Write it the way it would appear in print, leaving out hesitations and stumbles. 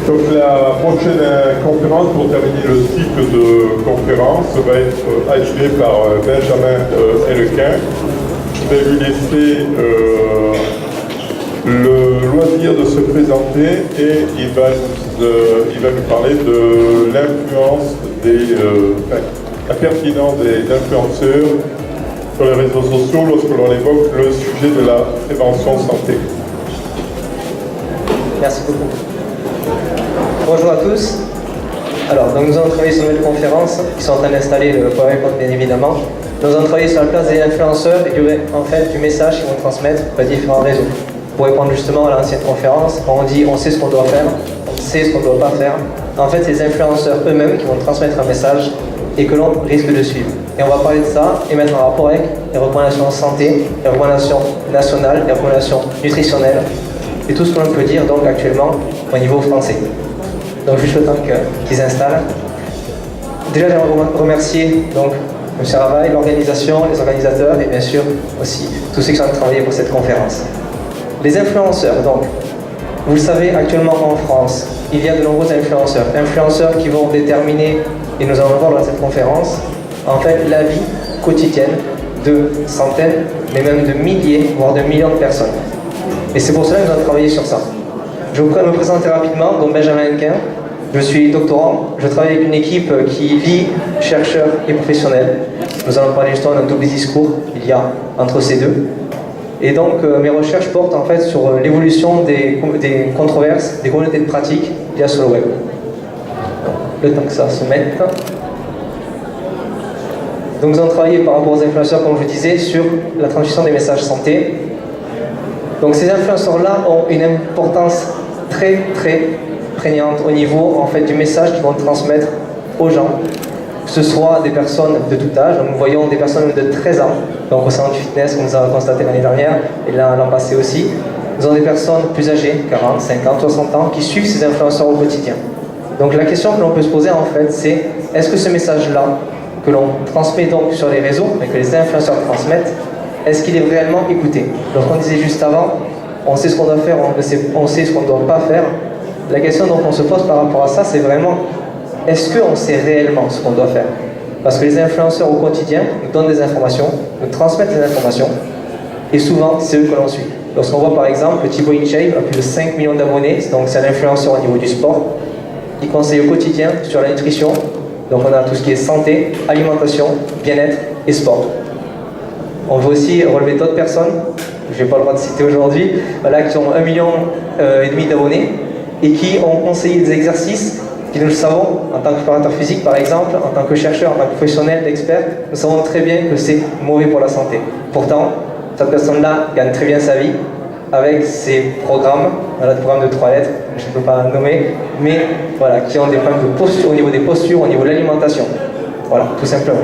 Donc la prochaine conférence, pour terminer le cycle de conférence, va être animée par Benjamin Ellequin. Je vais lui laisser le loisir de se présenter et il va nous parler de l'influence la pertinence des influenceurs sur les réseaux sociaux lorsque l'on évoque le sujet de la prévention santé. Merci beaucoup. Bonjour à tous. Alors, donc nous allons travailler sur une conférence qui sont en train d'installer le PowerPoint bien évidemment. Nous allons travailler sur la place des influenceurs et du message qu'ils vont transmettre par différents réseaux. Pour répondre justement à l'ancienne conférence, quand on dit on sait ce qu'on doit faire, on sait ce qu'on ne doit pas faire. En fait, c'est les influenceurs eux-mêmes qui vont transmettre un message et que l'on risque de suivre. Et on va parler de ça et mettre en rapport avec les recommandations santé, les recommandations nationales, les recommandations nutritionnelles et tout ce que l'on peut dire donc actuellement au niveau français. Donc juste le temps qu'ils s'installent. Déjà, j'aimerais remercier donc M. Ravaille, l'organisation, les organisateurs et bien sûr aussi tous ceux qui sont en train de travailler pour cette conférence. Les influenceurs, donc, vous le savez, actuellement en France, il y a de nombreux influenceurs qui vont déterminer, et nous allons le voir dans cette conférence, en fait la vie quotidienne de centaines, mais même de milliers, voire de millions de personnes. Et c'est pour cela que nous allons travailler sur ça. Je vais me présenter rapidement, donc Benjamin Ellequin. Je suis doctorant, je travaille avec une équipe qui vit chercheurs et professionnels. Nous allons parler justement d'un double discours il y a entre ces deux. Et donc mes recherches portent en fait sur l'évolution des controverses, des communautés de pratique qu'il y a sur le web. Le temps que ça se mette. Donc nous allons travailler par rapport aux influenceurs, comme je vous disais, sur la transmission des messages santé. Donc ces influenceurs-là ont une importance très prégnante au niveau en fait, du message qu'ils vont transmettre aux gens, que ce soit des personnes de tout âge. Donc, nous voyons des personnes de 13 ans, donc au salon du fitness, comme nous avons constaté l'année dernière, et l'an passé aussi. Nous avons des personnes plus âgées, 40, 50, 60 ans, qui suivent ces influenceurs au quotidien. Donc la question que l'on peut se poser en fait, c'est est-ce que ce message-là, que l'on transmet donc sur les réseaux, mais que les influenceurs transmettent, est-ce qu'il est réellement écouté? Donc on disait juste avant, on sait ce qu'on doit faire, on sait ce qu'on ne doit pas faire. La question donc on se pose par rapport à ça, c'est vraiment, est-ce qu'on sait réellement ce qu'on doit faire? Parce que les influenceurs au quotidien nous donnent des informations, nous transmettent des informations, et souvent c'est eux que l'on suit. Lorsqu'on voit par exemple Thibaut InShape a plus de 5 millions d'abonnés, donc c'est un influenceur au niveau du sport, il conseille au quotidien sur la nutrition, donc on a tout ce qui est santé, alimentation, bien-être et sport. On veut aussi relever d'autres personnes, je n'ai pas le droit de citer aujourd'hui, voilà, qui ont 1,5 million d'abonnés et qui ont conseillé des exercices qui, nous le savons, en tant que préparateur physique par exemple, en tant que chercheur, en tant que professionnel, d'expert, nous savons très bien que c'est mauvais pour la santé. Pourtant, cette personne-là gagne très bien sa vie avec ses programmes, voilà, des programmes de 3 lettres, je ne peux pas nommer, mais voilà, qui ont des problèmes de posture, au niveau des postures, au niveau de l'alimentation. Voilà, tout simplement.